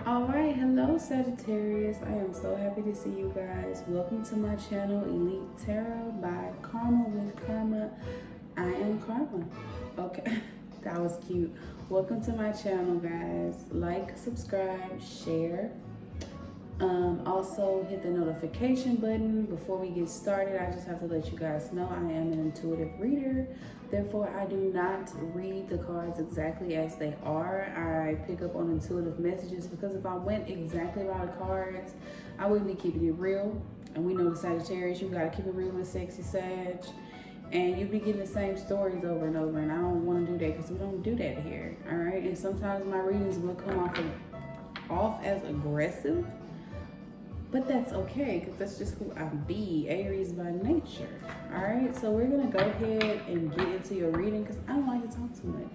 Alright, hello Sagittarius. I am so happy to see you guys. Welcome to my channel, Elite Tarot by Karma with Karma. I am Karma. Okay, that was cute. Welcome to my channel, guys. Like, subscribe, share. Also hit the notification button. Before we get started, I just have to let you guys know I am an intuitive reader. Therefore, I do not read the cards exactly as they are. I pick up on intuitive messages because if I went exactly by the cards, I wouldn't be keeping it real. And we know the Sagittarius, you gotta keep it real with sexy Sag. And you'd be getting the same stories over and over. And I don't want to do that because we don't do that here. All right. And sometimes my readings will come off as aggressive. But that's okay, because that's just who I be, Aries by nature. All right, so we're going to go ahead and get into your reading, because I don't like to talk too much.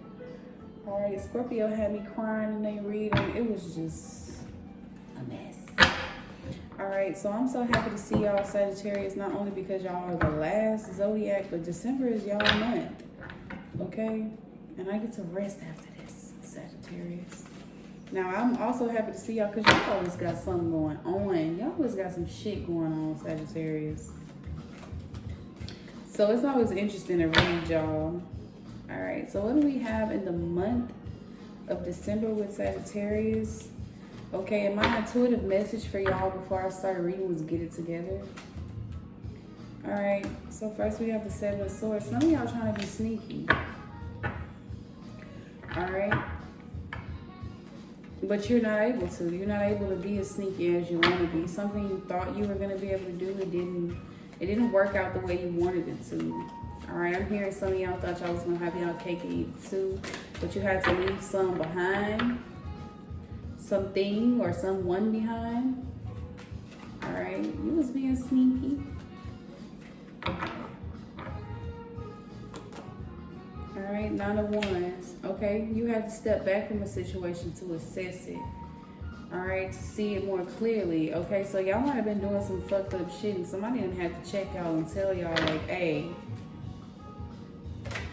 All right, Scorpio had me crying in their reading. It was just a mess. All right, so I'm so happy to see y'all, Sagittarius, not only because y'all are the last zodiac, but December is y'all month, okay? And I get to rest after this, Sagittarius. Now, I'm also happy to see y'all because y'all always got something going on. Y'all always got some shit going on, Sagittarius. So it's always interesting to read y'all. All right, so what do we have in the month of December with Sagittarius? Okay, and my intuitive message for y'all before I started reading was get it together. All right, so first we have the Seven of Swords. Some of y'all trying to be sneaky. All right. But you're not able to. You're not able to be as sneaky as you want to be. Something you thought you were going to be able to do, it didn't work out the way you wanted it to. All right, I'm hearing some of y'all thought y'all was going to have y'all cake and eat it too, but you had to leave some behind, something or someone behind. All right, you was being sneaky. All right, Nine of Wands. Okay, you had to step back from a situation to assess it. All right, to see it more clearly. Okay, so y'all might have been doing some fucked up shit and somebody didn't have to check y'all and tell y'all like, hey,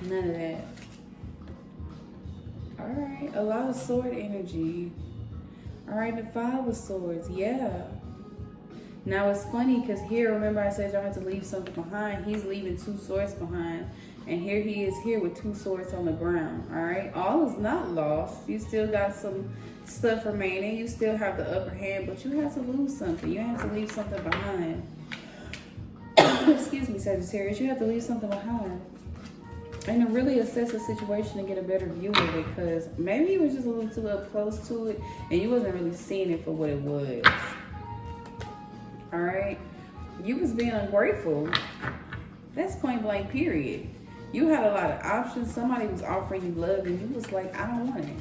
none of that. All right, a lot of sword energy. All right, the Five of Swords, yeah. Now it's funny because here, remember I said y'all had to leave something behind. He's leaving two swords behind. And here he is here with two swords on the ground. All right, all is not lost. You still got some stuff remaining. You still have the upper hand, but you have to lose something. You have to leave something behind. Excuse me, Sagittarius. You have to leave something behind. And to really assess the situation and get a better view of it, because maybe you was just a little too up close to it and you wasn't really seeing it for what it was. All right, you was being ungrateful. That's point blank, period. You had a lot of options. Somebody was offering you love and you was like, I don't want it.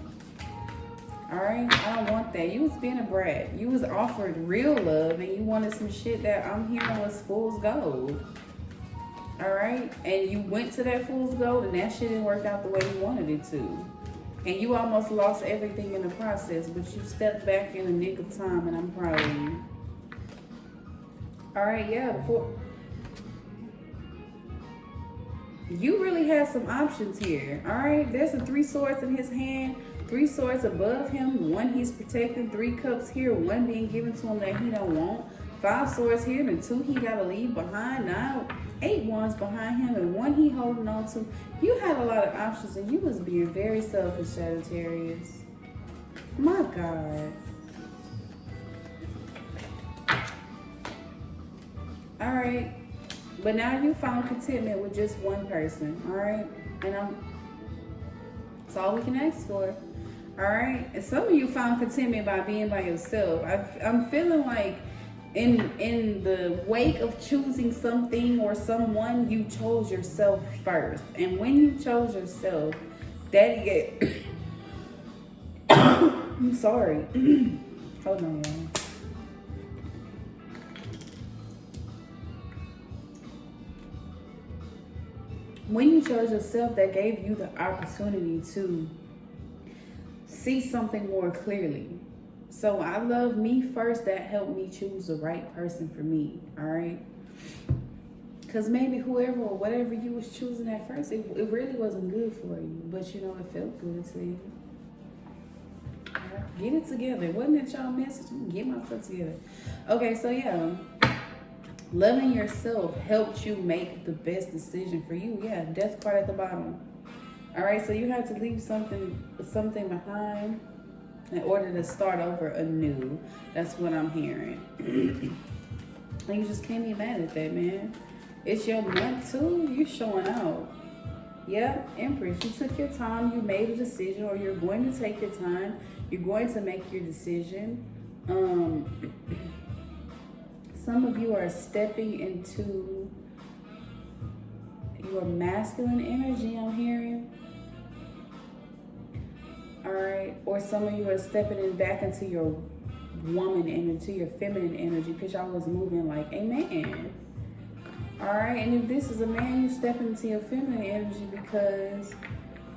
All right, I don't want that. You was being a brat. You was offered real love and you wanted some shit that I'm hearing was fool's gold. All right, and you went to that fool's gold and that shit didn't work out the way you wanted it to. And you almost lost everything in the process, but you stepped back in the nick of time and I'm proud of you. All right, yeah, you really have some options here. All right, there's the three swords in his hand, three swords above him, one he's protecting, three cups here, one being given to him that he don't want, five swords here, and two he gotta leave behind, now 8 wands behind him, and one he holding on to. You had a lot of options and you was being very selfish, Sagittarius. My God. All right. But now you found contentment with just one person, all right? And that's all we can ask for, all right? And some of you found contentment by being by yourself. I'm feeling like in the wake of choosing something or someone, you chose yourself first. And when you chose yourself, I'm sorry. Hold on, y'all. When you chose yourself, that gave you the opportunity to see something more clearly. So I love me first. That helped me choose the right person for me, all right? Because maybe whoever or whatever you was choosing at first, it really wasn't good for you. But, you know, it felt good to you. All right. Get it together. Wasn't that y'all message? Get myself together. Okay, so yeah. Loving yourself helps you make the best decision for you. Yeah, death card at the bottom. All right, so you have to leave something behind in order to start over anew. That's what I'm hearing. And you just can't be mad at that, man. It's your month too. You showing out. Yeah, Empress, you took your time. You made a decision, or you're going to take your time. You're going to make your decision. Some of you are stepping into your masculine energy, I'm hearing. All right. Or some of you are stepping in back into your woman energy, your feminine energy, because y'all was moving like a man. All right. And if this is a man, you step into your feminine energy because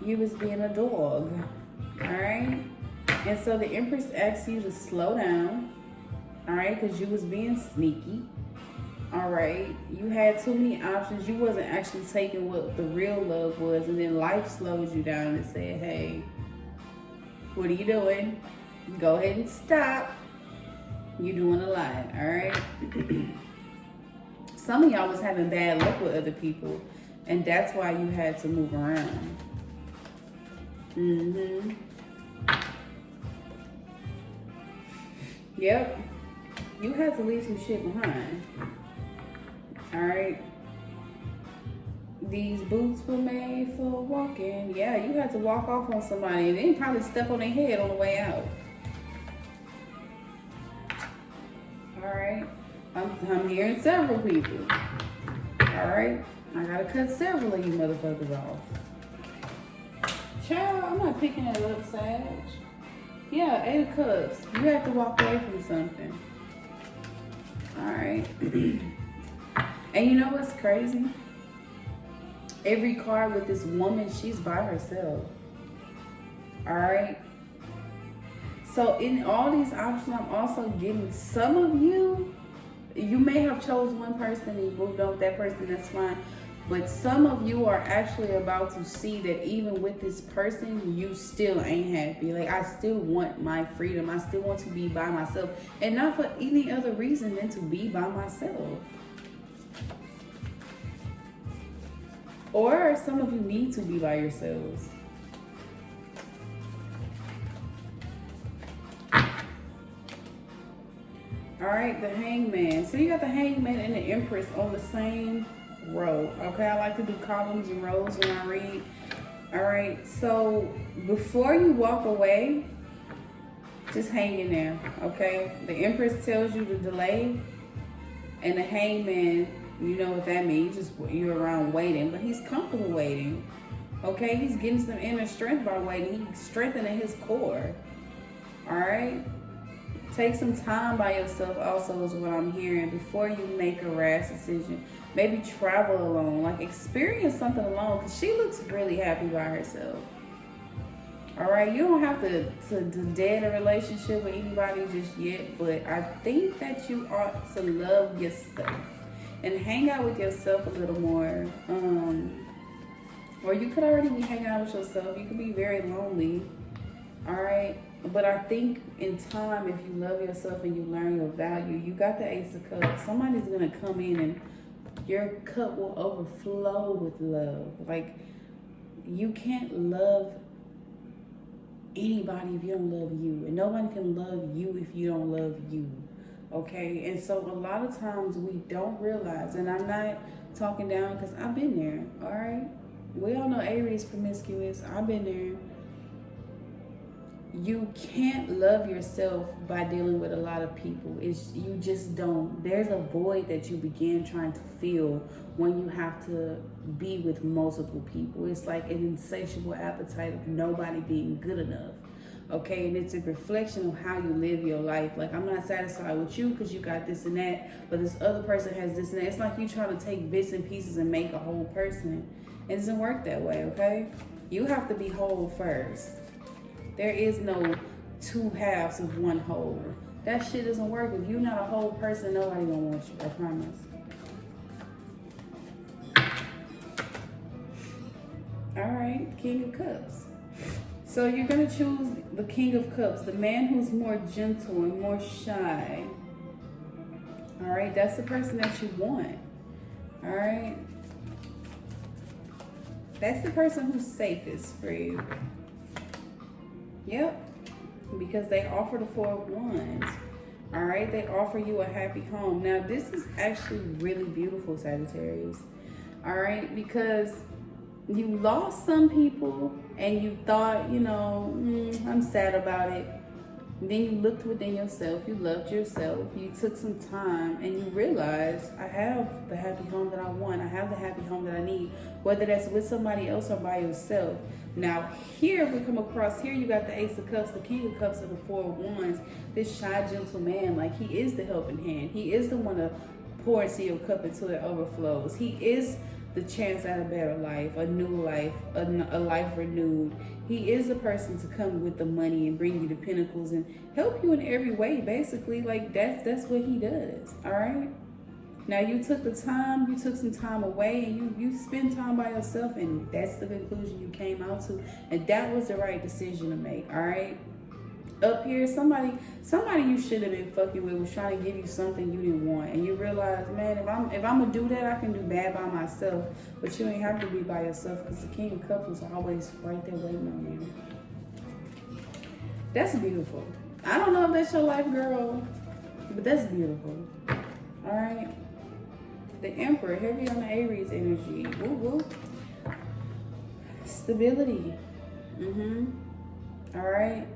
you was being a dog. All right. And so the Empress asks you to slow down. All right, because you was being sneaky. All right, you had too many options. You wasn't actually taking what the real love was, and then life slows you down and said, hey, what are you doing? Go ahead and stop. You're doing a lot, all right? Some of y'all was having bad luck with other people, and that's why you had to move around. Yep. You had to leave some shit behind. All right. These boots were made for walking. Yeah, you had to walk off on somebody and then probably step on their head on the way out. All right. I'm hearing several people. All right. I gotta cut several of you motherfuckers off. Child, I'm not picking that up, Sag. Yeah, 8 of Cups. You have to walk away from something. All right. And you know what's crazy? Every card with this woman, she's by herself. All right. So in all these options, I'm also getting some of you. You may have chose one person and you moved on with that person. That's fine. But some of you are actually about to see that even with this person, you still ain't happy. Like, I still want my freedom. I still want to be by myself. And not for any other reason than to be by myself. Or some of you need to be by yourselves. All right, the Hangman. So you got the Hangman and the Empress on the same row. Okay, I like to do columns and rows when I read. All right, so before you walk away, just hang in there, okay? The Empress tells you to delay, and the Hangman, you know what that means. You're around waiting, but he's comfortable waiting, okay? He's getting some inner strength by waiting. He's strengthening his core, all right? Take some time by yourself also is what I'm hearing before you make a rash decision. Maybe travel alone, like experience something alone, because she looks really happy by herself. All right, you don't have to dead a relationship with anybody just yet, but I think that you ought to love yourself and hang out with yourself a little more. Or you could already be hanging out with yourself. You could be very lonely. All right. But I think in time, if you love yourself and you learn your value, you got the Ace of Cups. Somebody's going to come in and your cup will overflow with love. Like, you can't love anybody if you don't love you. And no one can love you if you don't love you. Okay? And so a lot of times we don't realize, and I'm not talking down because I've been there. All right? We all know Aries promiscuous. I've been there. You can't love yourself by dealing with a lot of people. You just don't. There's a void that you begin trying to fill when you have to be with multiple people. It's like an insatiable appetite of nobody being good enough. Okay, and it's a reflection of how you live your life. Like, I'm not satisfied with you because you got this and that, but this other person has this and that. It's like you trying to take bits and pieces and make a whole person. It doesn't work that way, okay? You have to be whole first. There is no 2 halves of one whole. That shit doesn't work. If you're not a whole person, nobody gonna want you, I promise. All right, King of Cups. So you're going to choose the King of Cups, the man who's more gentle and more shy. All right, that's the person that you want. All right. That's the person who's safest for you. Yep. Because they offer the Four of Wands. All right. They offer you a happy home. Now, this is actually really beautiful, Sagittarius. All right. Because you lost some people and you thought, you know, I'm sad about it. Then you looked within yourself, you loved yourself, you took some time and you realized, I have the happy home that I want, I have the happy home that I need, whether that's with somebody else or by yourself. Now here we come across, here you got the Ace of Cups, the King of Cups, and the Four of Wands, this shy, gentle man, like he is the helping hand. He is the one to pour into your cup until it overflows. He is the chance at a better life, a new life, a life renewed. He is the person to come with the money and bring you the pinnacles and help you in every way, basically. Like that's what he does. All right. Now you took the time, you took some time away, and you spend time by yourself, and that's the conclusion you came out to, and that was the right decision to make. All right. Up here, somebody you should have been fucking with was trying to give you something you didn't want, and you realize, man, if I'm gonna do that, I can do bad by myself. But you ain't have to be by yourself, because the King of Cups is always right there waiting on you. That's beautiful. I don't know if that's your life, girl, but that's beautiful. All right. The Emperor, heavy on the Aries energy. Woo woo. Stability. All right.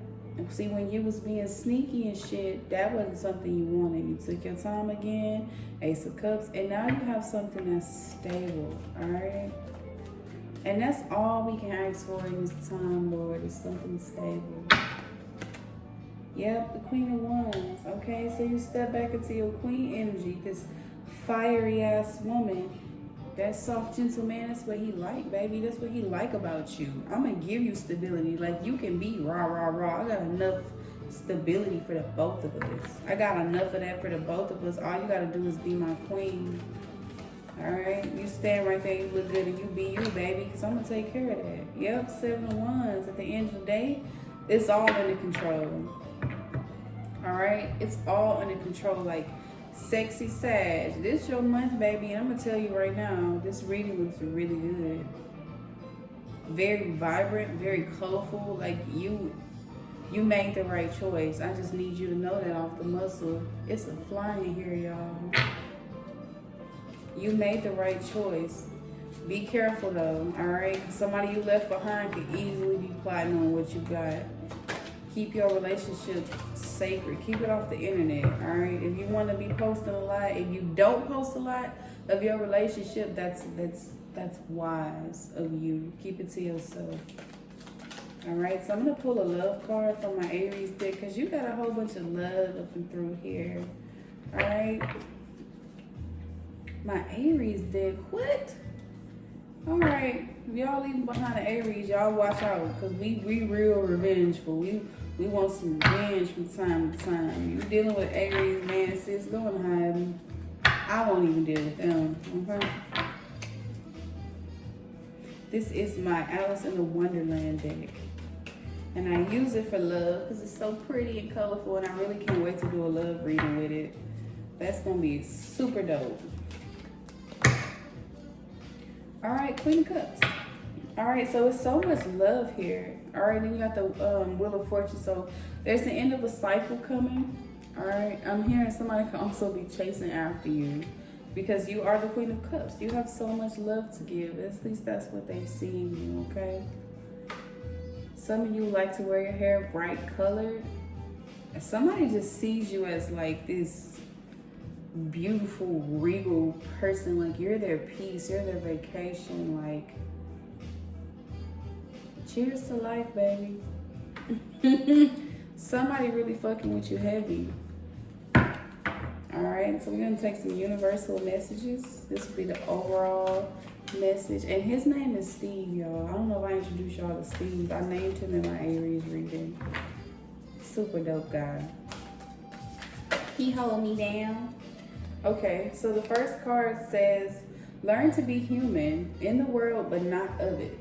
See, when you was being sneaky and shit, that wasn't something you wanted. You took your time again, Ace of Cups, and now you have something that's stable, all right? And that's all we can ask for in this time, Lord, is something stable. Yep, the Queen of Wands, okay? So you step back into your queen energy, this fiery-ass woman. That soft, gentle man, that's what he like, baby. That's what he like about you. I'm going to give you stability. Like, you can be rah, rah, rah. I got enough stability for the both of us. I got enough of that for the both of us. All you got to do is be my queen. All right? You stand right there, you look good, and you be you, baby, because I'm going to take care of that. Yep, 7 of Wands. At the end of the day, it's all under control. All right? It's all under control. Like, sexy Sag, this your month, baby, and I'm gonna tell you right now, this reading looks really good. Very vibrant, very colorful. Like you made the right choice. I just need you to know that off the muscle. It's a fly in here, y'all. You made the right choice. Be careful though, all right? Somebody you left behind could easily be plotting on what you got. Keep your relationship sacred. Keep it off the internet, all right? If you want to be posting a lot, if you don't post a lot of your relationship, that's wise of you. Keep it to yourself. All right, so I'm going to pull a love card from my Aries deck because you got a whole bunch of love up and through here. All right. My Aries deck, what? All right, if y'all leaving behind the Aries, y'all watch out because we real revengeful. We want some revenge from time to time. You dealing with Aries, man, sis, go and hide. I won't even deal with them, okay? This is my Alice in the Wonderland deck. And I use it for love because it's so pretty and colorful, and I really can't wait to do a love reading with it. That's going to be super dope. All right, Queen of Cups. All right, so it's so much love here. All right, then you got the Wheel of Fortune. So there's the end of a cycle coming. All right, I'm hearing somebody can also be chasing after you because you are the Queen of Cups. You have so much love to give. At least that's what they see in you, okay? Some of you like to wear your hair bright colored. And somebody just sees you as like this beautiful, regal person. Like you're their peace, you're their vacation. Like, cheers to life, baby. Somebody really fucking with you heavy. All right, so we're gonna take some universal messages. This will be the overall message. And his name is Steve, y'all. I don't know if I introduced y'all to Steve. I named him in my Aries reading. Super dope guy. He hold me down. Okay, so the first card says, learn to be human in the world, but not of it.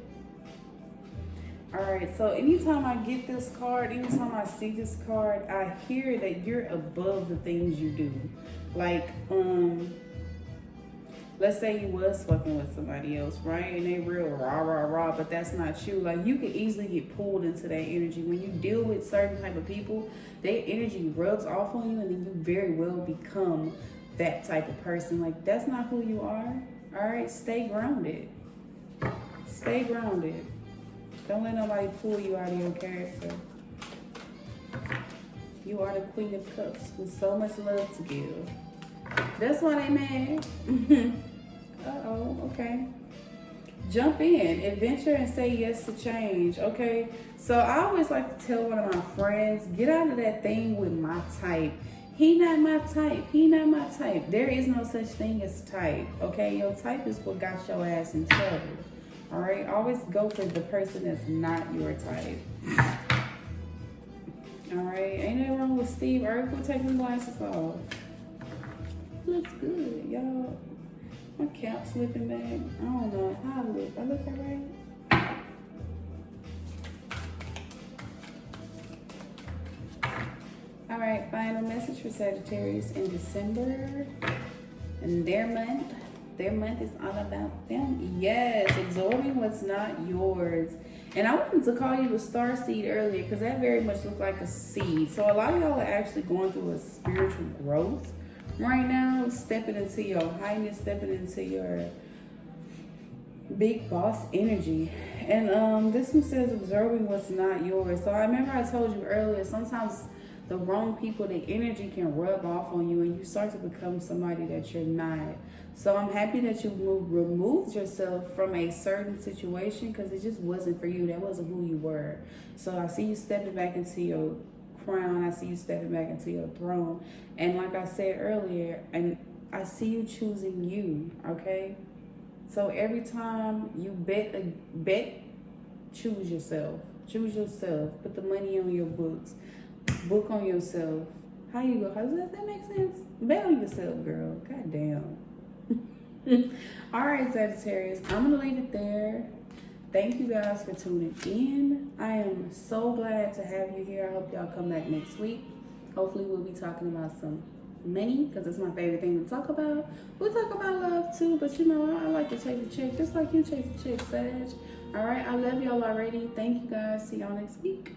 All right, so anytime I get this card, anytime I see this card, I hear that you're above the things you do. Like, let's say you was fucking with somebody else, right? And they real rah, rah, rah, but that's not you. Like, you can easily get pulled into that energy. When you deal with certain type of people, their energy rubs off on you, and then you very well become that type of person. Like, that's not who you are. All right, stay grounded. Stay grounded. Don't let nobody pull you out of your character. You are the Queen of Cups with so much love to give. That's why they mad. Uh-oh, okay. Jump in, adventure, and say yes to change, okay? So I always like to tell one of my friends, get out of that thing with my type. He not my type. He not my type. There is no such thing as type, okay? Your type is what got your ass in trouble. All right, always go for the person that's not your type. All right, ain't nothing wrong with Steve Urkel taking the glasses off. Looks good, y'all. My cap slipping back. I don't know how I look. I look all right. All right, final message for Sagittarius in December and their month. Their month is all about them. Yes, absorbing what's not yours. And I wanted to call you a star seed earlier because that very much looked like a seed. So a lot of y'all are actually going through a spiritual growth right now, stepping into your highness, stepping into your big boss energy. And this one says absorbing what's not yours. So I remember I told you earlier, sometimes the wrong people, the energy can rub off on you and you start to become somebody that you're not. So I'm happy that you removed yourself from a certain situation because it just wasn't for you. That wasn't who you were. So I see you stepping back into your crown. I see you stepping back into your throne. And like I said earlier, and I see you choosing you, okay? So every time you bet, choose yourself. Choose yourself. Put the money on your books. Book on yourself. How you go? How does that make sense? Bet on yourself, girl. God damn. All right, Sagittarius, I'm gonna leave it there. Thank you guys for tuning in. I am so glad to have you here. I hope y'all come back next week. Hopefully we'll be talking about some money because it's my favorite thing to talk about. We'll talk about love too, but you know, I like to chase a chick just like you chase a chick, Sag. All right, I love y'all already. Thank you guys. See y'all next week.